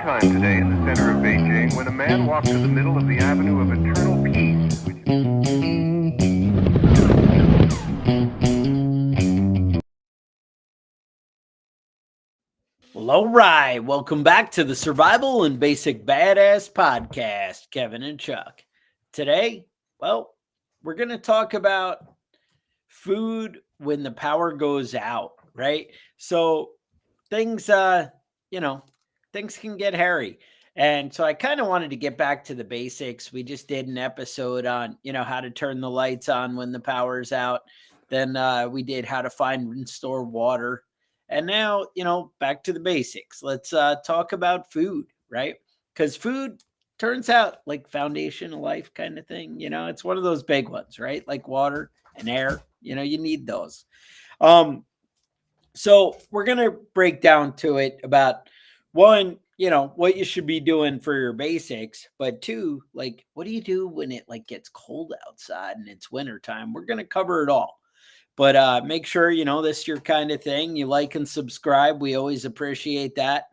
time today in the center of Beijing when a man walked to the middle of the Avenue of Eternal Peace, Well, all right. Welcome back to the Survival and Basic Badass Podcast, Kevin and Chuck. Today, we're going to talk about food when the power goes out, right? So things, things can get hairy. And so I kind of wanted to get back to the basics. We just did an episode on, how to turn the lights on when the power's out. Then we did how to find and store water. And now, back to the basics. Let's talk about food, right? Because food turns out like foundation of life kind of thing. It's one of those big ones, right? Like water and air, you need those. So we're going to break down to it about one, what you should be doing for your basics, but two, like, what do you do when it like gets cold outside and it's wintertime? We're going to cover it all. But make sure, this is your kind of thing. You like and subscribe. We always appreciate that.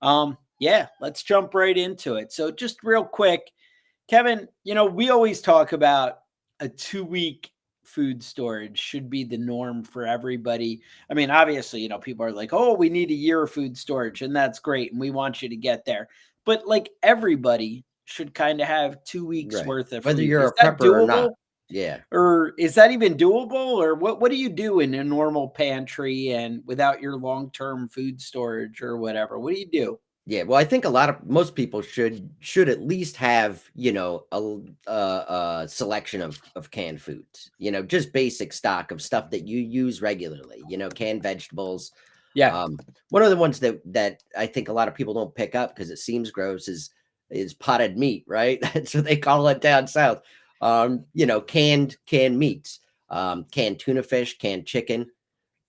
Let's jump right into it. So just real quick, Kevin, we always talk about a 2-week food storage should be the norm for everybody. I mean, obviously, people are like, oh, we need a year of food storage, and that's great. And we want you to get there. But like everybody should kind of have 2 weeks worth of whether food. you're Is a that prepper or not. doable? Yeah. Or is that even doable? Or what do you do in a normal pantry and without your long-term food storage or whatever? What do you do? Yeah, well, I think most people should at least have, a selection of canned foods, just basic stock of stuff that you use regularly, canned vegetables. Yeah. One of the ones that I think a lot of people don't pick up because it seems gross is potted meat, right? That's what they call it down south. Canned meats, canned tuna fish, canned chicken.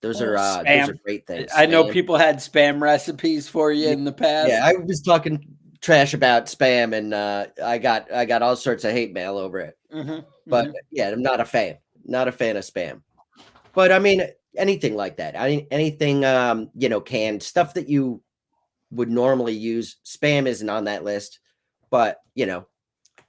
Those are great things. I know people had spam recipes for you in the past. Yeah, I was talking trash about spam, and I got all sorts of hate mail over it. But yeah, I'm not a fan. Not a fan of spam. But I mean, anything like that. I mean, anything canned stuff that you would normally use. Spam isn't on that list, but no,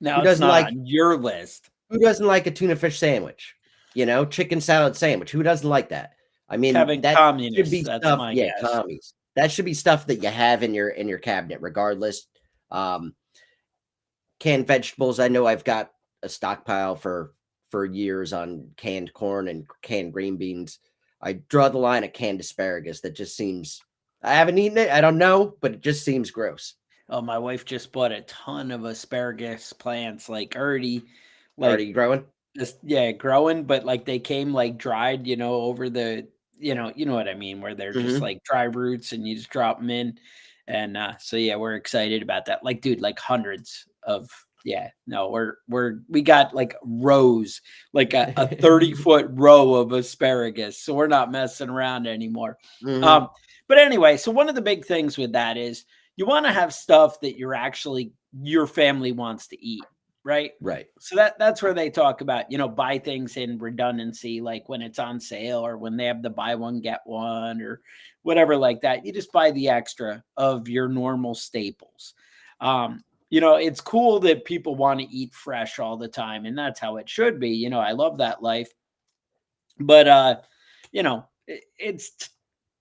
it's not on your list. Who doesn't like a tuna fish sandwich? Chicken salad sandwich. Who doesn't like that? I mean, Kevin, that should be that's stuff. my Yeah, guess. commies. That should be stuff that you have in your cabinet, regardless. Canned vegetables. I know I've got a stockpile for years on canned corn and canned green beans. I draw the line at canned asparagus. That just seems. I haven't eaten it. I don't know, but it just seems gross. Oh, my wife just bought a ton of asparagus plants, like already growing. Growing, but like they came like dried, over the, you know what I mean, where they're just like dry roots and you just drop them in. And so yeah, we're excited about that. Like, dude, like hundreds of we got like rows, like a 30-foot row of asparagus. So we're not messing around anymore. But anyway, so one of the big things with that is you want to have stuff that your family wants to eat. Right. So that's where they talk about, buy things in redundancy, like when it's on sale or when they have the buy one, get one or whatever like that. You just buy the extra of your normal staples. It's cool that people want to eat fresh all the time, and that's how it should be. I love that life. But, it's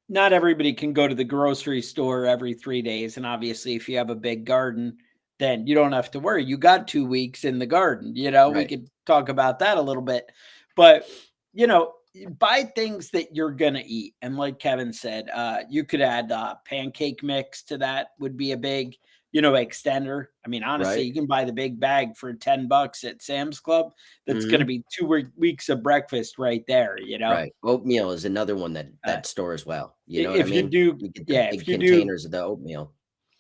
not everybody can go to the grocery store every 3 days. And obviously, if you have a big garden, then you don't have to worry. You got 2 weeks in the garden. We could talk about that a little bit. But, buy things that you're going to eat. And like Kevin said, you could add pancake mix to that would be a big, extender. I mean, honestly, you can buy the big bag for $10 at Sam's Club. That's going to be 2 weeks of breakfast right there, Right. Oatmeal is another one that stores well. You know if what I mean? You get the big containers of the oatmeal.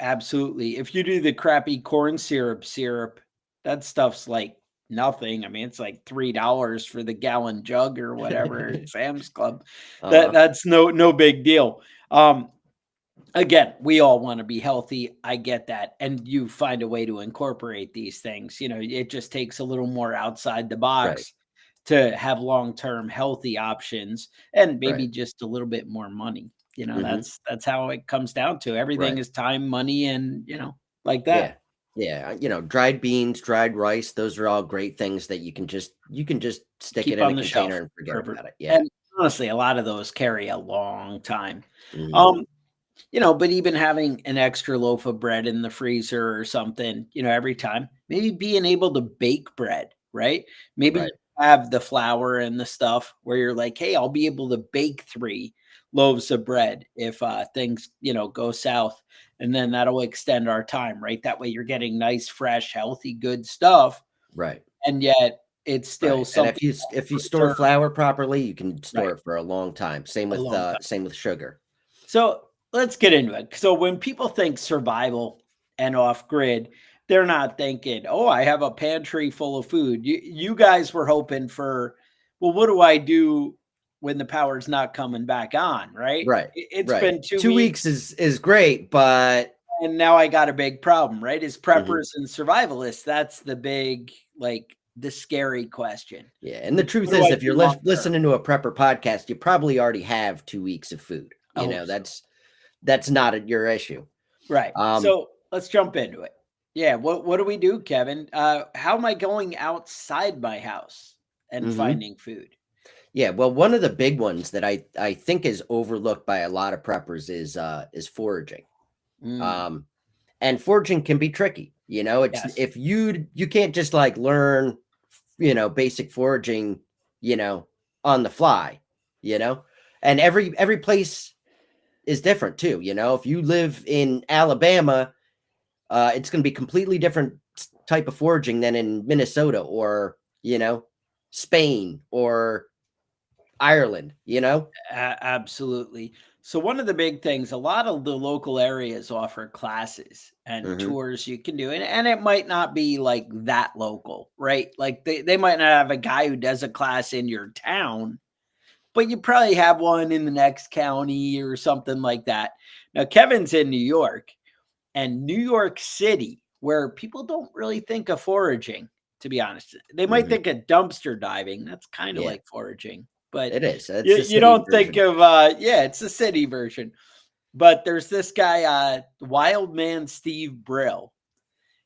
Absolutely. If you do the crappy corn syrup, that stuff's like nothing. I mean, it's like $3 for the gallon jug or whatever at Sam's Club. That's no big deal. Again, we all want to be healthy. I get that. And you find a way to incorporate these things. It just takes a little more outside the box to have long-term healthy options and maybe just a little bit more money. Mhm. That's how it comes down to. Everything Right. is time, money, and like Yeah. that. Yeah, dried beans, dried rice, those are all great things that you can just stick it Keep in on a the container shelf and forget forever. about it. Yeah. And honestly, a lot of those carry a long time. Mhm. Um, but even having an extra loaf of bread in the freezer or something, every time, maybe being able to bake bread, right? Maybe you Right. have the flour and the stuff where you're like, hey, I'll be able to bake 3 loaves of bread if things, go south. And then that'll extend our time, right? That way you're getting nice, fresh, healthy, good stuff. Right. And yet it's still Right. And something if you store preserved, flour properly, you can store right? it for a long time. A long time. Same with sugar. So let's get into it. So when people think survival and off grid, they're not thinking, oh, I have a pantry full of food. You guys were hoping for, well, what do I do when the power's not coming back on? Right. Right. It's Right. been 2 weeks 2 weeks is great, but and now I got a big problem, right? As Mhm. preppers and survivalists, that's the big, like the scary question. Yeah, and the truth What do is, I if do you're long term? listening to a prepper podcast, you probably already have 2 weeks of food. I hope so. That's not your issue. Right. Um, So let's jump into it. Yeah. What do we do, Kevin? How am I going outside my house and mhm. finding food? Yeah, well, one of the big ones that I think is overlooked by a lot of preppers is foraging. Mm, Um, and foraging can be tricky. It's yes. if you can't just like learn, basic foraging, you know, on the fly, you know, and every place is different too. If you live in Alabama, it's going to be completely different type of foraging than in Minnesota or Spain or Ireland. Absolutely. So one of the big things, a lot of the local areas offer classes and Hmm. tours you can do, and it might not be like that local, right? Like they might not have a guy who does a class in your town, but you probably have one in the next county or something like that. Now, Kevin's in New York, and New York City, where people don't really think of foraging, to be honest. They might Hmm. think of dumpster diving. That's kind of Yeah, like foraging, but it is. It's the you city don't think version. of, yeah, it's the city version. But there's this guy, Wild Man Steve Brill.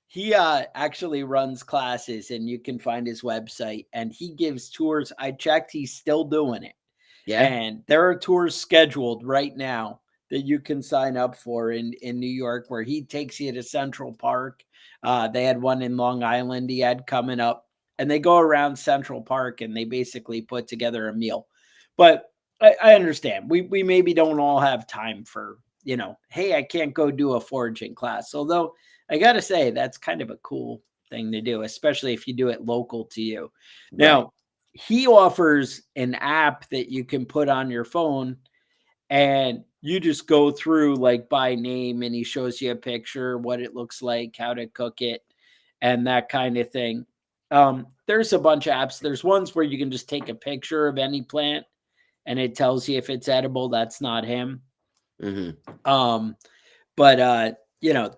He actually runs classes, and you can find his website, and he gives tours. I checked, he's still doing it. Yeah. And there are tours scheduled right now that you can sign up for in New York, where he takes you to Central Park. They had one in Long Island he had coming up, and they go around Central Park and they basically put together a meal. But I understand we maybe don't all have time for, hey, I can't go do a foraging class. Although I got to say that's kind of a cool thing to do, especially if you do it local to you. Right. Now, he offers an app that you can put on your phone, and you just go through like by name, and he shows you a picture, what it looks like, how to cook it, and that kind of thing. There's a bunch of apps. There's ones where you can just take a picture of any plant and it tells you if it's edible. That's not him. Hmm. Um, but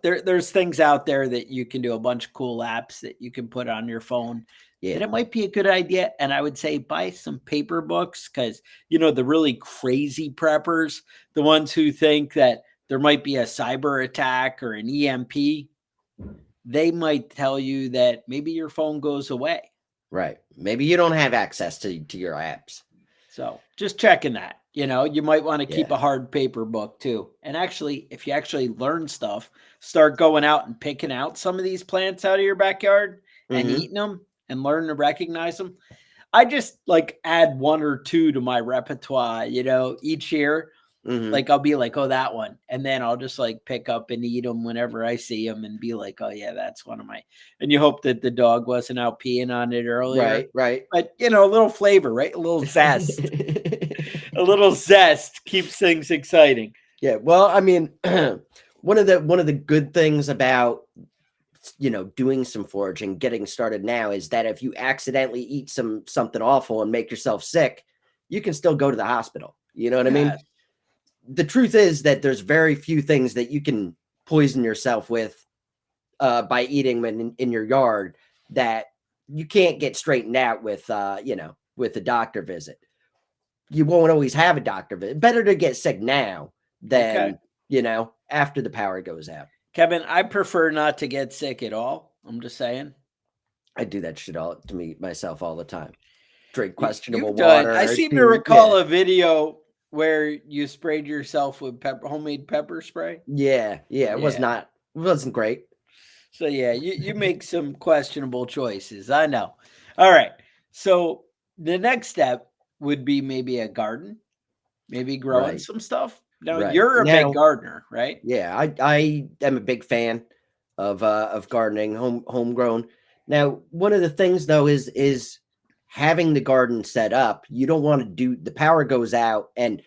there's things out there that you can do, a bunch of cool apps that you can put on your phone. Yeah. And it might be a good idea. And I would say buy some paper books, because the really crazy preppers, the ones who think that there might be a cyber attack or an EMP, they might tell you that maybe your phone goes away. Right. Maybe you don't have access to your apps. So just checking that. You might want to keep Yeah. a hard paper book too. And actually, if you actually learn stuff, start going out and picking out some of these plants out of your backyard and Hmm. eating them and learn to recognize them. I just like add 1 or 2 to my repertoire, each year. Hmm. Like I'll be like, oh, that one. And then I'll just like pick up and eat them whenever I see them and be like, oh, yeah, that's one of my. And you hope that the dog wasn't out peeing on it earlier. Right. Right. But, a little flavor, right? A little zest. A little zest keeps things exciting. Yeah. Well, I mean, one of the good things about doing some foraging, getting started now, is that if you accidentally eat something awful and make yourself sick, you can still go to the hospital. You know what I mean? Yes. The truth is that there's very few things that you can poison yourself with by eating them in your yard that you can't get straightened out with a doctor visit. You won't always have a doctor visit. Better to get sick now Okay. than, after the power goes out. Kevin, I prefer not to get sick at all. I'm just saying. I do that shit all to me myself all the time. Drink You, questionable you've done. I water. seem to Do recall a video where you sprayed yourself with homemade pepper spray. yeah. It wasn't great. So yeah, you make some questionable choices. I know. All right. So the next step would be maybe a garden, maybe growing Right. some stuff. Now Right. you're a big Now, gardener, right? yeah, I am a big fan of gardening, homegrown. Now, one of the things though is having the garden set up. You don't want to do the power goes out and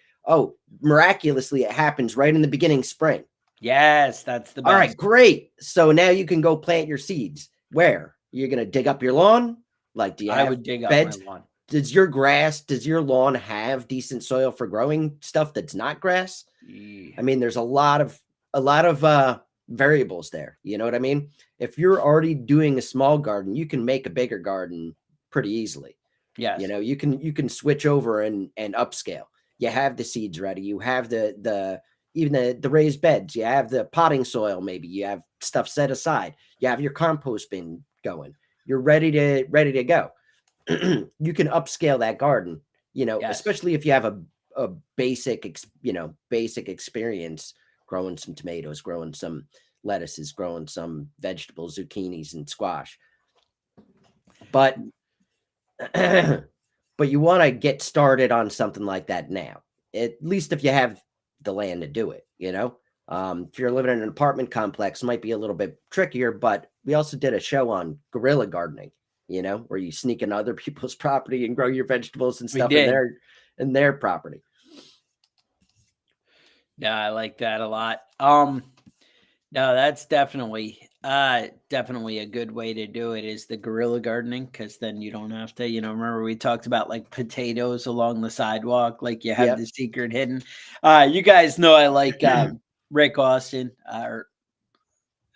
miraculously it happens right in the beginning spring. Yes, that's the All right, best. great. So now you can go plant your seeds. Where? You're gonna dig up your lawn? Like, do you I have would dig up my beds? lawn. Does your lawn have decent soil for growing stuff that's not grass? I mean, there's a lot of variables there. You know what I mean? If you're already doing a small garden, you can make a bigger garden pretty easily. Yes. You can switch over and upscale. You have the seeds ready. You have even the raised beds. You have the potting soil. Maybe you have stuff set aside. You have your compost bin going. You're ready to go. You can upscale that garden. Yes. Especially if you have a basic experience growing some tomatoes, growing some lettuces, growing some vegetables, zucchinis and squash. But but you want to get started on something like that now, at least if you have the land to do it. If you're living in an apartment complex, it might be a little bit trickier, but we also did a show on guerrilla gardening, where you sneak in other people's property and grow your vegetables and stuff in their property. Yeah, I like that a lot. No, that's definitely a good way to do it is the guerrilla gardening, because then you don't have to, remember we talked about like potatoes along the sidewalk, like you have Yep. the secret hidden. You guys know I like Rick Austin, or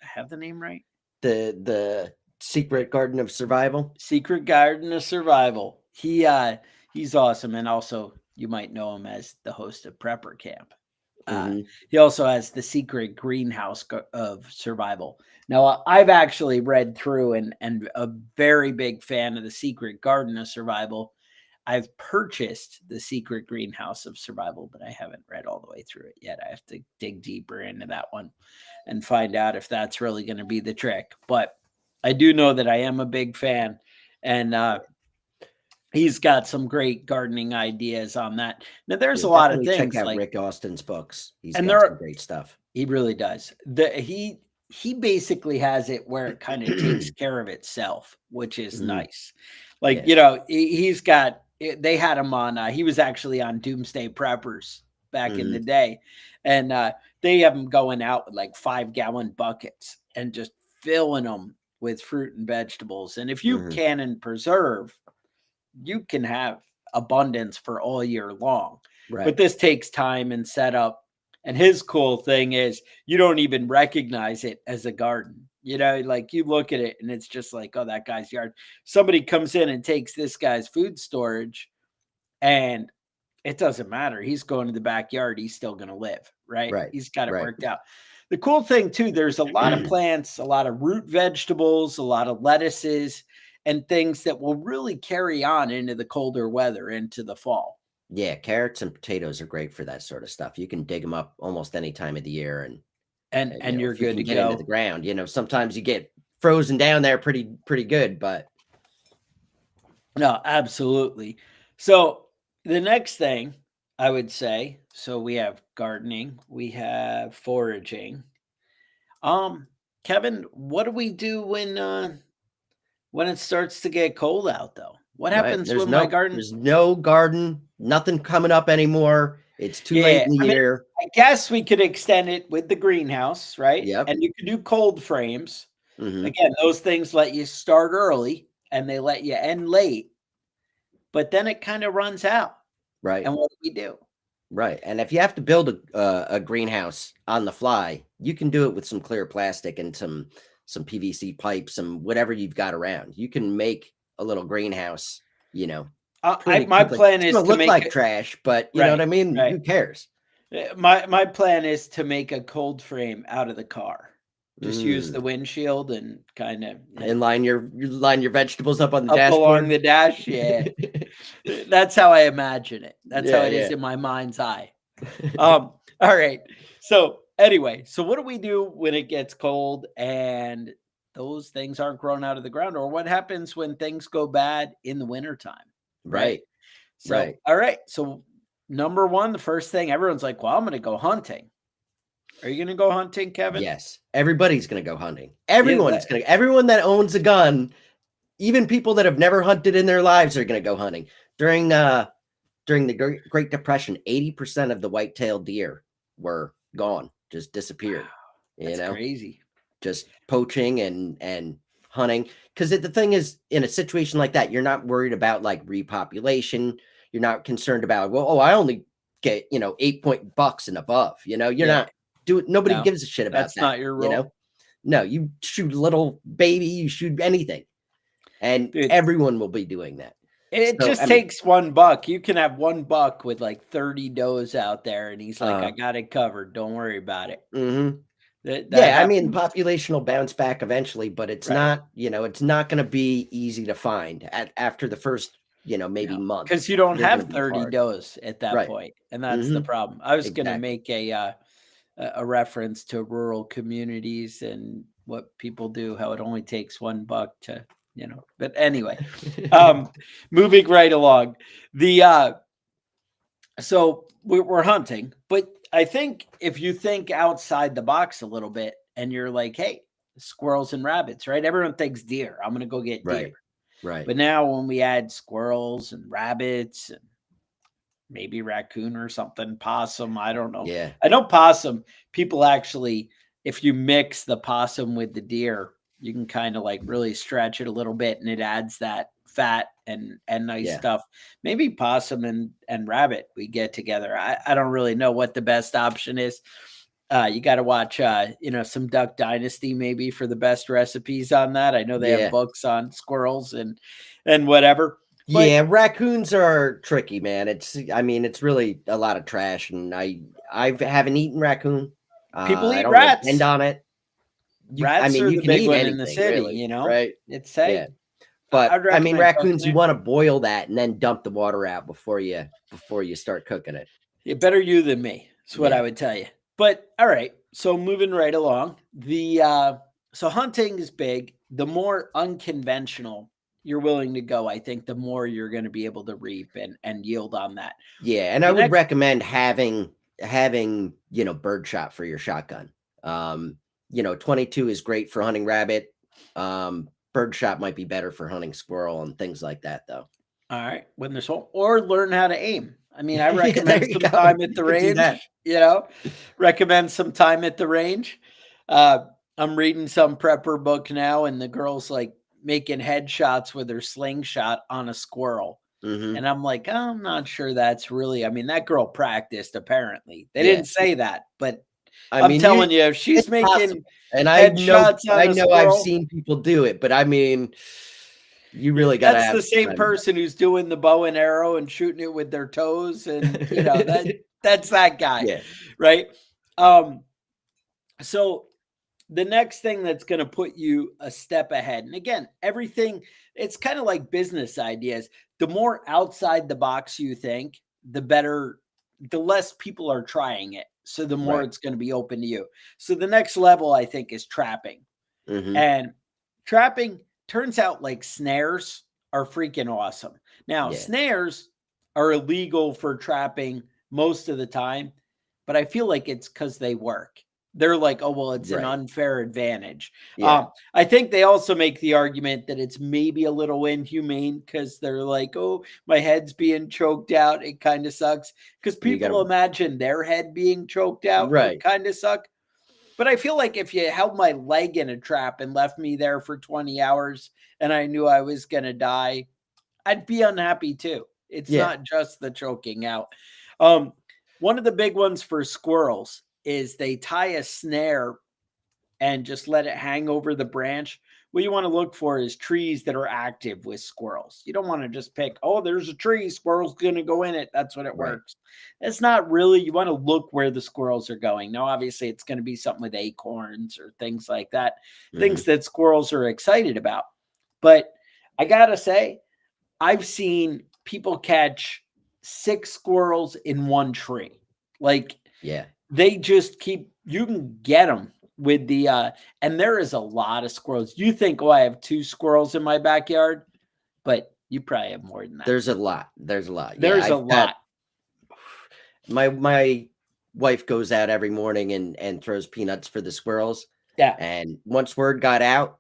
I have the name right? The Secret Garden of Survival. Secret Garden of Survival. He's awesome, and also you might know him as the host of Prepper Camp. He also has the Secret Greenhouse of Survival. Now, I've actually read through and a very big fan of the Secret Garden of Survival. I've purchased the Secret Greenhouse of Survival, but I haven't read all the way through it yet. I have to dig deeper into that one and find out if that's really going to be the trick. But I do know that I am a big fan, and he's got some great gardening ideas on that. Now, there's a lot of things check out like Rick Austin's books. He's and got some great stuff. He really does. He basically has it where it kind of takes care of itself, which is nice. Like, he's got. They had him on. He was actually on Doomsday Preppers back in the day, and they have him going out with like 5-gallon buckets and just filling them with fruit and vegetables. And if you can and preserve, you can have abundance for all year long. Right. But this takes time and setup. And his cool thing is you don't even recognize it as a garden. Like you look at it and it's just like, oh, that guy's yard. Somebody comes in and takes this guy's food storage, and it doesn't matter. He's going to the backyard. He's still going to live, right? He's got it worked out. The cool thing too, there's a lot of plants, a lot of root vegetables, a lot of lettuces and things that will really carry on into the colder weather, into the fall. Yeah, carrots and potatoes are great for that sort of stuff. You can dig them up almost any time of the year, and you're good to get go into the ground. Sometimes you get frozen down there pretty good, but no, absolutely. So the next thing I would say, so we have gardening, we have foraging. Kevin, what do we do when it starts to get cold out, though? What happens when my garden? There's no garden, nothing coming up anymore. It's too late in the year. I guess we could extend it with the greenhouse, right? Yep. And you could do cold frames. Again, those things let you start early and they let you end late, but then it kind of runs out. Right. And what do we do? Right. And if you have to build a greenhouse on the fly, you can do it with some clear plastic and some PVC pipes and whatever you've got around. You can make a little greenhouse, my plan is to look make like trash, but you know what I mean? Right. Who cares? My plan is to make a cold frame out of the car. Just use Mm. the windshield and kind of And line your vegetables up on the up along dashboard. the dash. Yeah, that's how I imagine it. That's how Yeah, it is yeah. in my mind's eye. All right. So anyway, so what do we do when it gets cold and those things aren't grown out of the ground? Or what happens when things go bad in the wintertime? Right. Right, So, right. all right. So number one, the first thing everyone's like, well, I'm gonna go hunting. Are you gonna go hunting, Kevin? Yes. Everybody's gonna go hunting. Yeah, that Everyone that owns a gun, even people that have never hunted in their lives are gonna go hunting. During the Great Depression, 80% of the white-tailed deer were gone, just disappeared. You that's know, crazy. just poaching and hunting. Because the thing is, in a situation like that, you're not worried about like repopulation. You're not concerned about, well, oh, I only get 8-point bucks and above. You're Yeah. not doing. Nobody No, gives a shit about that's that. not your role. No, you shoot a little baby, you shoot anything, and Dude, everyone will be doing that. it So just I mean, takes one buck. You can have one buck with like 30 does out there, and he's like, I got it covered. Don't worry about it. mhm. That Yeah, I mean, happens. population will bounce back eventually, but it's Right. not, it's not going to be easy to find after the first, maybe No, month. because you don't They're going to have be 30 hard. does at that Right. point, and that's the Hmm. problem. I was gonna Exactly. make a reference to rural communities and what people do, how it only takes one buck to, but anyway, um, moving right along. The so we're hunting, but I think if you think outside the box a little bit and you're like, hey, squirrels and rabbits, right? Everyone thinks deer. I'm gonna go get deer. Right. Right. But now when we add squirrels and rabbits and maybe raccoon or something, possum, I don't know. Yeah. I know possum, people actually, if you mix the possum with the deer, you can kind of like really stretch it a little bit and it adds that fat and nice Yeah. stuff. Maybe possum and rabbit we get together. I don't really know what the best option is. You got to watch some Duck Dynasty maybe for the best recipes on that. I know they have Yeah. books on squirrels and whatever. But Yeah. Raccoons are tricky, man. I mean, it's really a lot of trash, and I haven't eaten raccoon. people I eat don't depend rats. on it. I Rats mean, are you the can big eat one in the anything, city, really, right? It's Yeah. hey, But I'd I mean, recommend raccoons, cooking you it. want to boil that and then dump the water out before you start cooking it. Better you than me. That's what I Yeah. would tell you. But all right, so moving right along. So hunting is big. The more unconventional you're willing to go, I think the more you're going to be able to reap and yield on that. Yeah, and I The would next recommend having, birdshot for your shotgun. 22 is great for hunting rabbit. Birdshot might be better for hunting squirrel and things like that, though. All right, when there's home or learn how to aim. I mean, I Yeah, there recommend you some go. time at You the could do range, that. recommend some time at the range. I'm reading some prepper book now, and the girl's like making headshots with her slingshot on a squirrel. Hmm. And I'm like, "Oh, I'm not sure that's really, I mean, that girl practiced apparently. They Yeah. didn't say that, but I I'm mean, telling you, if it's she's making possible. And headshots I on a know I've squirrel, seen people do it, but I mean, you really got to that's have the some same time. person who's doing the bow and arrow and shooting it with their toes, and that's that guy, Yeah. right? Um, so the next thing that's going to put you a step ahead, and again, everything, it's kind of like business ideas. The more outside the box you think, the better, the less people are trying it. So the more Right. it's going to be open to you. So the next level, I think, is trapping. Hmm. And trapping turns out like snares are freaking awesome. Now, Yeah. snares are illegal for trapping most of the time, but I feel like it's because they work. They're like, oh, well, it's an Right. unfair advantage. Yeah. I think they also make the argument that it's maybe a little inhumane because they're like, oh, my head's being choked out. It kind of sucks. Because You got people to, imagine their head being choked out would right. kind of suck. But I feel like if you held my leg in a trap and left me there for 20 hours and I knew I was going to die, I'd be unhappy too. It's Yeah. not just the choking out. Um, One of the big ones for squirrels is they tie a snare and just let it hang over the branch, what you want to look for is trees that are active with squirrels. You don't want to just pick, oh, there's a tree, squirrel's going to go in it. That's what it Right. works. It's not really, you want to look where the squirrels are going. Now, obviously, it's going to be something with acorns or things like that, things that squirrels are excited about. But I got to say, I've seen people catch 6 squirrels in one tree. Like, Yeah. they just keep, you can get them with the, and there is a lot of squirrels. You think, oh, I have 2 squirrels in my backyard, but you probably have more than that. There's a lot. There's a lot. There's a lot. My wife goes out every morning and throws peanuts for the squirrels. Yeah. And once word got out,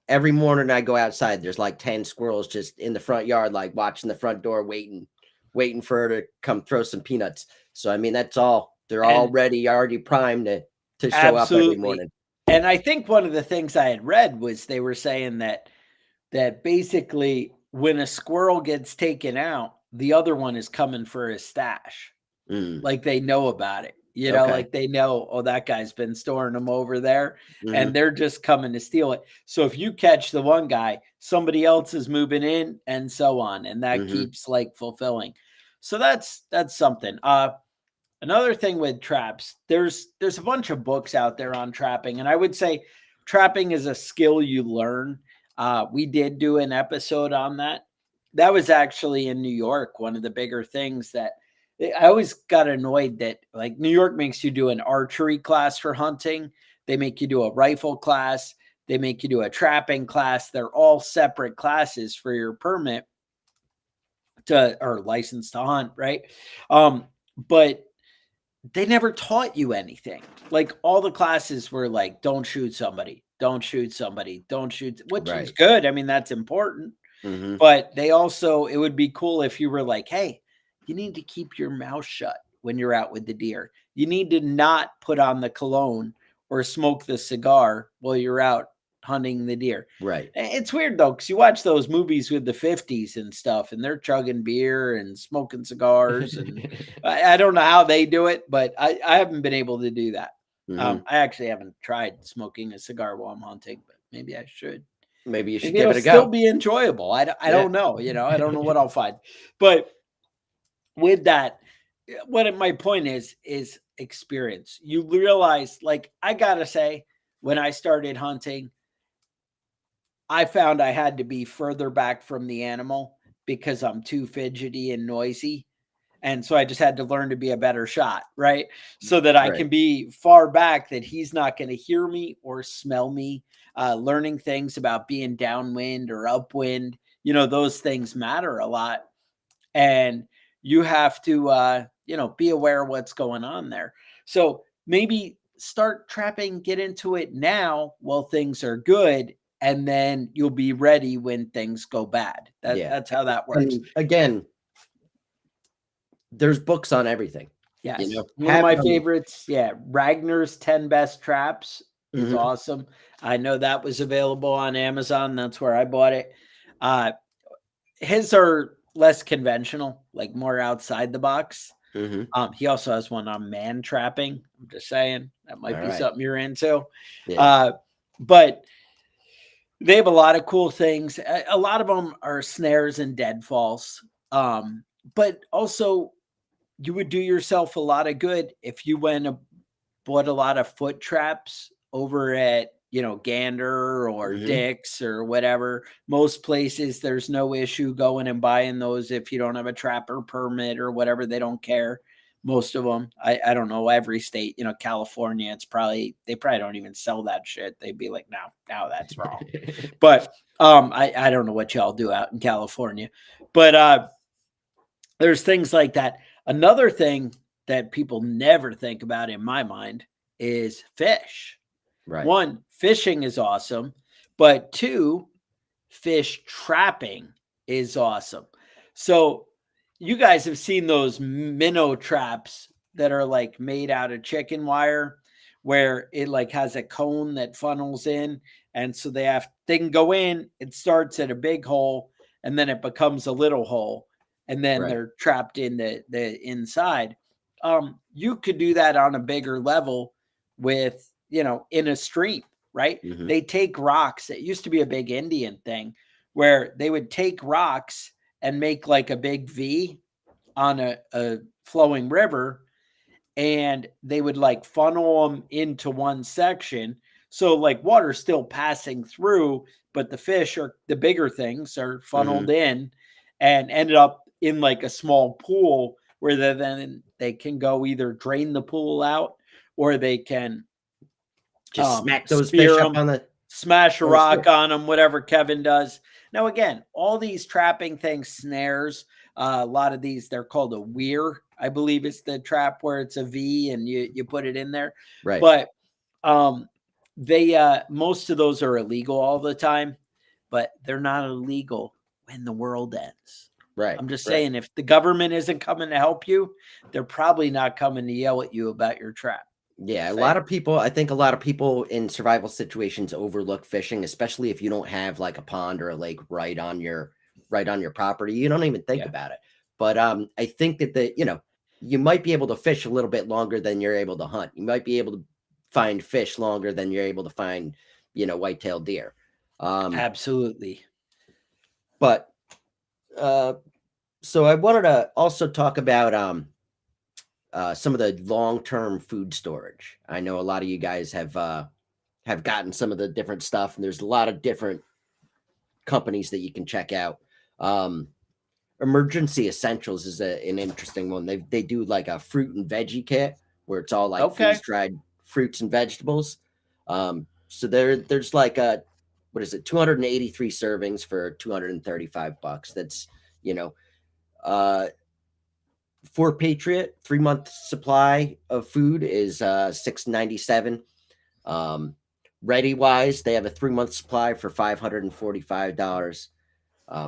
every morning I go outside, there's like 10 squirrels just in the front yard, like watching the front door, waiting for her to come throw some peanuts. So I mean, that's all. They're already primed to show up every morning. And I think one of the things I had read was they were saying that basically when a squirrel gets taken out, the other one is coming for his stash. Like they know about it, you know, like they know, oh, that guy's been storing them over there and they're just coming to steal it. So if you catch the one guy, somebody else is moving in and so on. And that keeps like fulfilling. So that's something. Another thing with traps, there's a bunch of books out there on trapping. And I would say trapping is a skill you learn. We did do an episode on that. That was actually in New York. One of the bigger things that I always got annoyed that like New York makes you do an archery class for hunting. They make you do a rifle class. They make you do a trapping class. They're all separate classes for your permit or license to hunt. Right. But they never taught you anything. Like all the classes were like, don't shoot somebody, don't shoot somebody, don't shoot, which is good. I mean, that's important. But they also, it would be cool if you were like, hey, you need to keep your mouth shut when you're out with the deer. You need to not put on the cologne or smoke the cigar while you're out hunting the deer. Right. It's weird though, because you watch those movies with the 50s and stuff, and they're chugging beer and smoking cigars. And I don't know how they do it, but I haven't been able to do that. I actually haven't tried smoking a cigar while I'm hunting, but maybe I should. Maybe you should give it a go. Still be enjoyable. I don't know. You know, I don't know what I'll find. But with that, my point is experience. You realize, like, I gotta say, when I started hunting, I found I had to be further back from the animal because I'm too fidgety and noisy. And so I just had to learn to be a better shot, right? So that I can be far back that he's not going to hear me or smell me. Learning things about being downwind or upwind, you know, those things matter a lot. And you have to, you know, be aware of what's going on there. So maybe start trapping, get into it now while things are good. And then you'll be ready when things go bad. That's how that works. And again, there's books on everything. Yes. You know, one of my favorites. Yeah. Ragner's 10 Best Traps is awesome. I know that was available on Amazon. That's where I bought it. His are less conventional, like more outside the box. He also has one on man trapping. I'm just saying that might be something you're into. Yeah. But they have a lot of cool things. A lot of them are snares and deadfalls. But also you would do yourself a lot of good if you went and bought a lot of foot traps over at, you know, Gander or Dick's or whatever. Most places, there's no issue going and buying those if you don't have a trapper permit or whatever. They don't care. Most of them, I don't know, every state, you know, California, they probably don't even sell that shit. They'd be like, no, that's wrong. But I don't know what y'all do out in California, but there's things like that. Another thing that people never think about in my mind is fish. Right. 1, fishing is awesome, but 2, fish trapping is awesome. So you guys have seen those minnow traps that are like made out of chicken wire where it like has a cone that funnels in. And so they can go in, it starts at a big hole and then it becomes a little hole. And then they're trapped in the inside. You could do that on a bigger level with, you know, in a stream. right? Mhm. They take rocks. It used to be a big Indian thing where they would take rocks and make like a big V on a flowing river, and they would like funnel them into one section. So like water's still passing through, but the fish or the bigger things are funneled Mhm. in and ended up in like a small pool where then they can go either drain the pool out or they can Just smack those spear fish up them, smash a on the rock shore. on them, whatever Kevin does. Now, again, all these trapping things, snares, a lot of these, they're called a weir, I believe is the trap where it's a V and you put it in there. Right. But they most of those are illegal all the time, but they're not illegal when the world ends. Right. I'm just Right. saying, if the government isn't coming to help you, they're probably not coming to yell at you about your trap. Yeah, I think a lot of people in survival situations overlook fishing, especially if you don't have like a pond or a lake right on your property. You don't even think Yeah. about it. But I think that you might be able to fish a little bit longer than you're able to hunt. You might be able to find fish longer than you're able to find, white-tailed deer. Absolutely. But uh so I wanted to also talk about some of the long-term food storage. I know a lot of you guys have gotten some of the different stuff, and there's a lot of different companies that you can check out. Um, Emergency Essentials is an interesting one. They do like a fruit and veggie kit where it's all like Okay. freeze dried fruits and vegetables. So there's like a what is it, 283 servings for $235. That's you know uh for Patriot, 3 month supply of food is $697. Ready Wise, they have a 3 month supply for $545.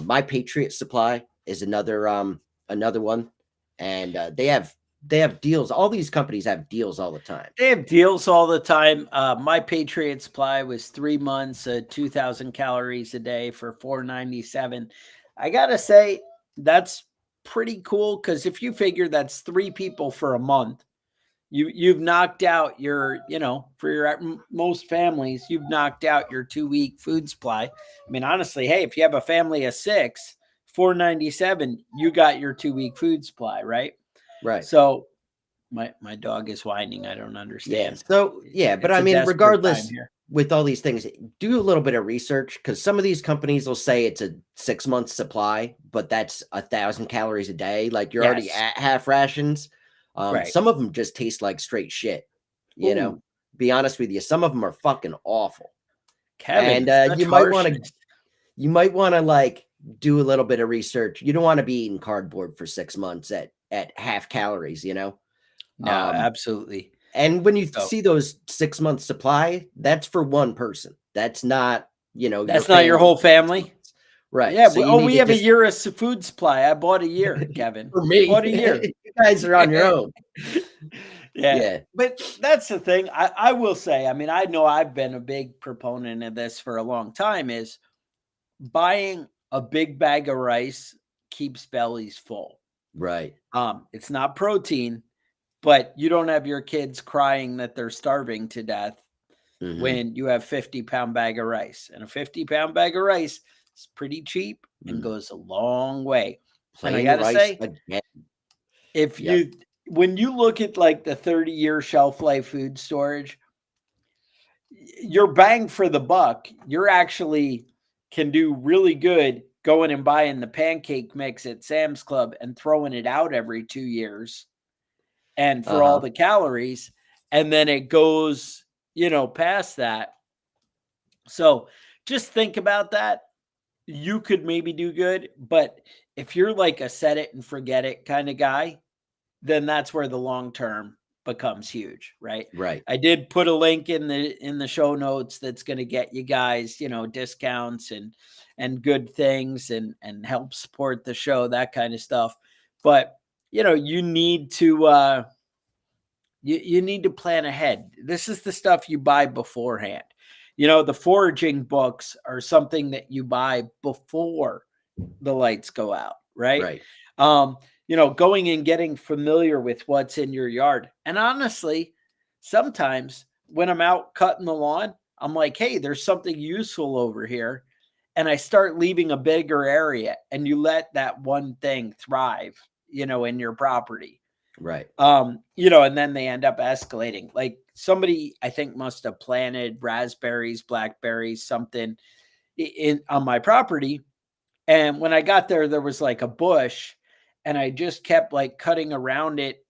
My Patriot Supply is another one, and they have deals. All these companies have deals all the time. They have deals all the time. My Patriot Supply was 3 months, 2,000 calories a day for $497. I gotta say, that's pretty cool because if you figure that's 3 people for a month, you've knocked out your, for most families, you've knocked out your 2 week food supply. I mean, honestly, hey, if you have a family of 6, 497, you got your 2 week food supply, right? Right. So my dog is whining. I don't Yeah. understand. So yeah, but It's I a mean, desperate time regardless, here. with all these things, do a little bit of research because some of these companies will say it's a 6 month supply, but that's 1,000 calories a day. Like you're already Yes. at half rations. Right. Some of them just taste like straight shit. Ooh, Be honest with you, some of them are fucking awful. Kevin, And such harshness. you might want to like do a little bit of research. You don't want to be eating cardboard for 6 months at half calories. No, Um, absolutely. and when you So see those 6 month supply, that's for one person. That's not, your that's not your family whole for 6 family. months. Right. Yeah. So you need We to have a just year of food supply. I bought a year, Kevin. for me, Bought a year. you guys are on your own. Yeah. Yeah. But that's the thing. I will say, I mean, I know I've been a big proponent of this for a long time is buying a big bag of rice keeps bellies full. Right. It's not protein, but you don't have your kids crying that they're starving to death Hmm. when you have 50-pound bag of rice. And a 50-pound bag of rice is pretty cheap and Mm. goes a long way. And I Plain gotta rice say, again. if Yep. when you look at like the 30-year shelf life food storage, your bang for the buck, you're actually can do really good going and buying the pancake mix at Sam's Club and throwing it out every 2 years and for all Uh-huh. the calories. And then it goes, past that. So just think about that. You could maybe do good, but if you're like a set it and forget it kind of guy, then that's where the long term becomes huge, right? Right. I did put a link in the show notes that's going to get you guys, discounts and good things and help support the show, that kind of stuff. But you need to you need to plan ahead. This is the stuff you buy beforehand. The foraging books are something that you buy before the lights go out, right? Right. Going and getting familiar with what's in your yard. And honestly, sometimes when I'm out cutting the lawn, I'm like, hey, there's something useful over here. And I start leaving a bigger area, and you let that one thing thrive, in your property. Right. And then they end up escalating. Like somebody, I think, must have planted raspberries, blackberries, something in on my property. And when I got there, there was like a bush, and I just kept like cutting around it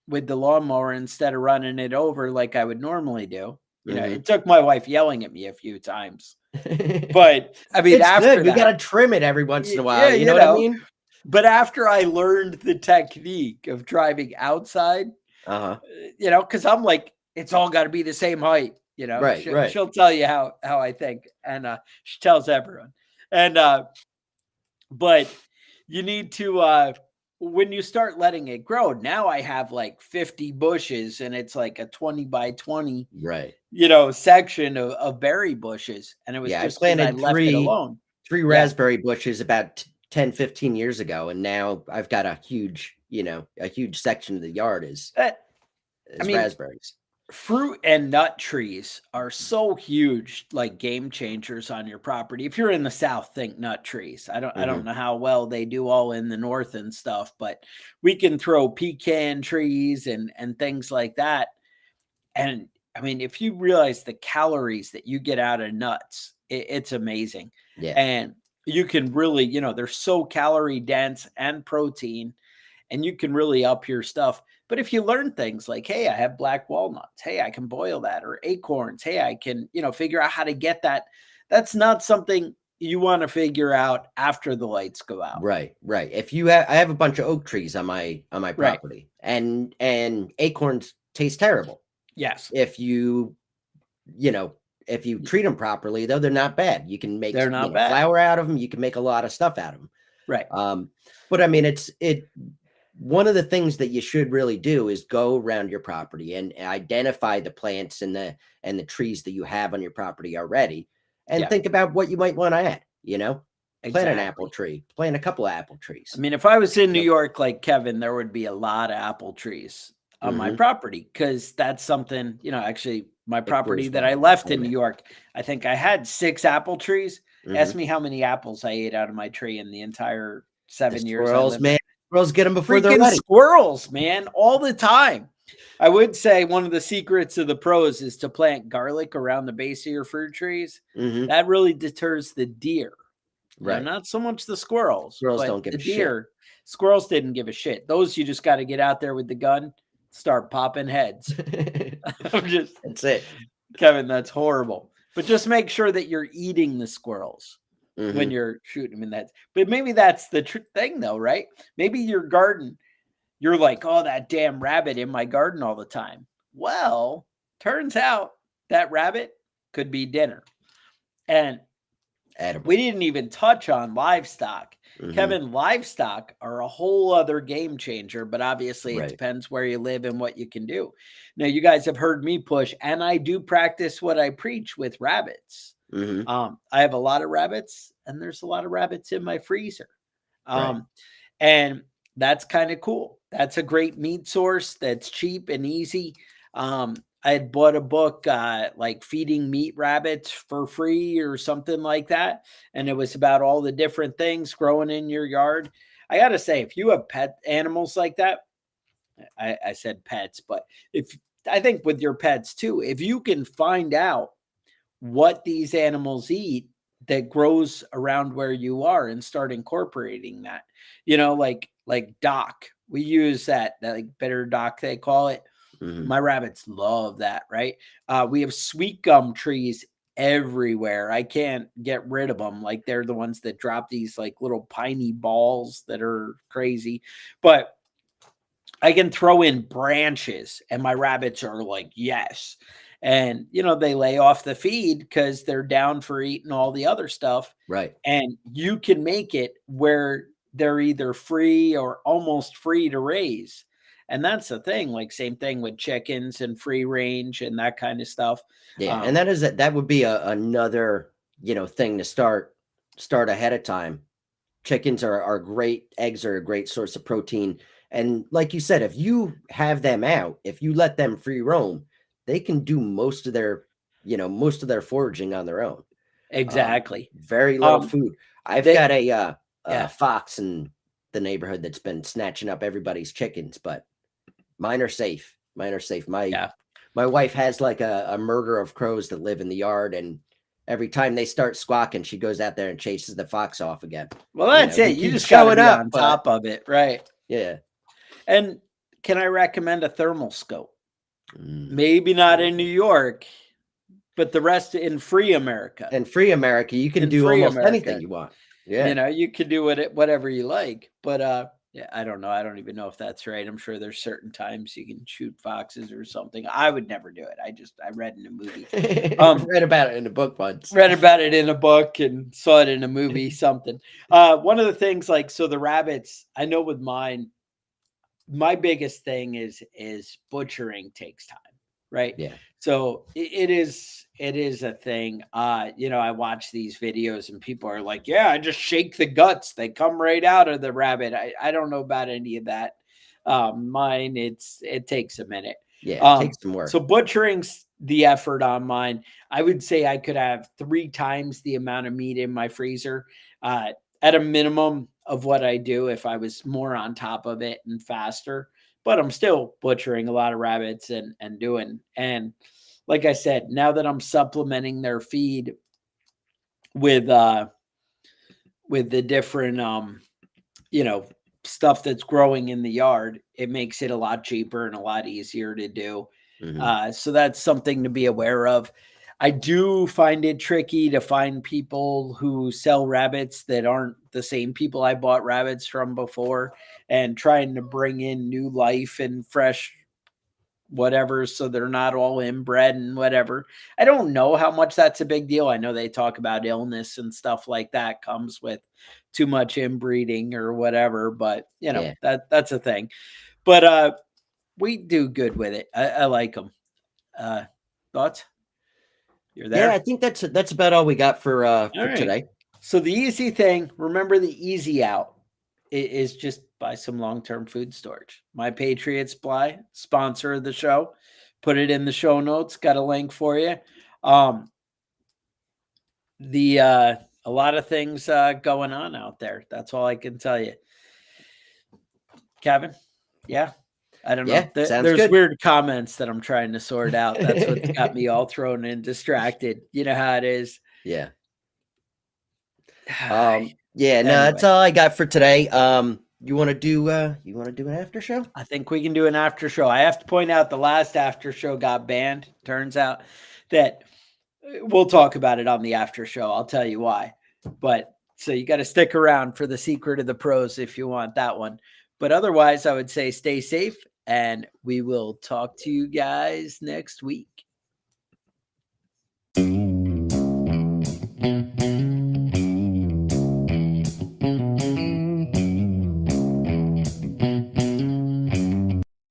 with the lawnmower instead of running it over like I would normally do. It took my wife yelling at me a few times. But I mean, it's after good. You that, got to trim it every once in a while. yeah, You know what I mean? But after I learned the technique of driving outside, because I'm like, it's all got to be the same height. Right, right. She'll tell you how I think, and she tells everyone. And but you need to when you start letting it grow. Now I have like 50 bushes, and it's like a 20 by 20, right, section of berry bushes, and it was just because I left it alone. Three raspberry bushes about 10, 15 years ago, and now I've got a huge section of the yard is raspberries. Fruit and nut trees are so huge, like game changers on your property. If you're in the South, think nut trees. I don't know how well they do all in the North and stuff, but we can throw pecan trees and things like that. And I mean, if you realize the calories that you get out of nuts, it's amazing. Yeah. And you can really, they're so calorie dense and protein, and you can really up your stuff. But if you learn things like, hey, I have black walnuts, hey, I can boil that, or acorns, hey, I can, figure out how to get that. That's not something you want to figure out after the lights go out. Right, right. I have a bunch of oak trees on my property, and acorns taste terrible. Yes. If you treat them properly, though, they're not bad. You can make flour out of them. You can make a lot of stuff out of them. Right. But I mean, one of the things that you should really do is go around your property and identify the plants and the trees that you have on your property already, and think about what you might want to add. Plant an apple tree, plant a couple of apple trees. I mean, if I was in New York like Kevin, there would be a lot of apple trees on my property, because that's something, actually my property that I left in New York, I think I had 6 apple trees. Ask me how many apples I ate out of my tree in the entire 7 years. Squirrels, man. Squirrels get them before they're ready. Squirrels, man, all the time. I would say one of the secrets of the pros is to plant garlic around the base of your fruit trees. That really deters the deer. Right. Not so much the squirrels. Squirrels don't give a shit. Squirrels didn't give a shit. Those you just got to get out there with the gun, start popping heads. That's it. Kevin, that's horrible. But just make sure that you're eating the squirrels when you're shooting them in that. But maybe that's the thing, though, right? Maybe your garden, you're like, oh, that damn rabbit in my garden all the time. Well, turns out that rabbit could be dinner. And we didn't even touch on livestock. Kevin, livestock are a whole other game changer, but obviously it depends where you live and what you can do. Now, you guys have heard me push, and I do practice what I preach with rabbits. I have a lot of rabbits, and there's a lot of rabbits in my freezer. And that's kind of cool. That's a great meat source that's cheap and easy. I had bought a book like Feeding Meat Rabbits for Free or something like that. And it was about all the different things growing in your yard. I got to say, if you have pet animals like that, I said pets, but I think with your pets too, if you can find out what these animals eat that grows around where you are and start incorporating that, like dock, we use that like bitter dock, they call it. My rabbits love that, right? We have sweet gum trees everywhere. I can't get rid of them. Like they're the ones that drop these like little piney balls that are crazy. But I can throw in branches and my rabbits are like, yes. And, they lay off the feed because they're down for eating all the other stuff. Right. And you can make it where they're either free or almost free to raise. And that's the thing, like same thing with chickens and free range and that kind of stuff. Yeah. And that would be another, thing to start ahead of time. Chickens are great. Eggs are a great source of protein. And like you said, if you have them out, if you let them free roam, they can do most of their most of their foraging on their own. Exactly. Very little food. I've got a fox in the neighborhood that's been snatching up everybody's chickens, but mine are safe. My wife has like a murder of crows that live in the yard, and every time they start squawking, she goes out there and chases the fox off again. Well, that's it. You just got to be on top of it, right? Yeah. And can I recommend a thermal scope? Maybe not in New York, but the rest in free America. In free America, you can do almost anything you want. Yeah. You can do whatever you like. But yeah, I don't know. I don't even know if that's right. I'm sure there's certain times you can shoot foxes or something. I would never do it. I read in a movie. Read about it in a book once. Read about it in a book and saw it in a movie, something. One of the things, like, so the rabbits, I know with mine, my biggest thing is butchering takes time, right? Yeah. So it is a thing. I watch these videos and people are like, yeah, I just shake the guts. They come right out of the rabbit. I don't know about any of that. Mine, it takes a minute. Yeah, it takes some work. So butchering's the effort on mine. I would say I could have 3 times the amount of meat in my freezer at a minimum of what I do if I was more on top of it and faster. But I'm still butchering a lot of rabbits and like I said, now that I'm supplementing their feed with the different stuff that's growing in the yard, it makes it a lot cheaper and a lot easier to do. So that's something to be aware of. I do find it tricky to find people who sell rabbits that aren't the same people I bought rabbits from before, and trying to bring in new life and fresh whatever, so they're not all inbred and whatever. I don't know how much that's a big deal. I know they talk about illness and stuff like that comes with too much inbreeding or whatever, but that's a thing. But we do good with it. I like them. Thoughts? You're there? Yeah, I think that's about all we got for today. So the easy thing, remember the easy out is just buy some long-term food storage. My Patriot Supply, sponsor of the show. Put it in the show notes. Got a link for you. A lot of things going on out there. That's all I can tell you. Kevin? Yeah. I don't know. There's good. Weird comments that I'm trying to sort out. That's what's got me all thrown and distracted. You know how it is. Yeah. Anyway. That's all I got for today. You want to do an after show? I think we can do an after show. I have to point out the last after show got banned. Turns out that we'll talk about it on the after show. I'll tell you why. But so you got to stick around for the secret of the pros if you want that one. But otherwise, I would say stay safe, and we will talk to you guys next week.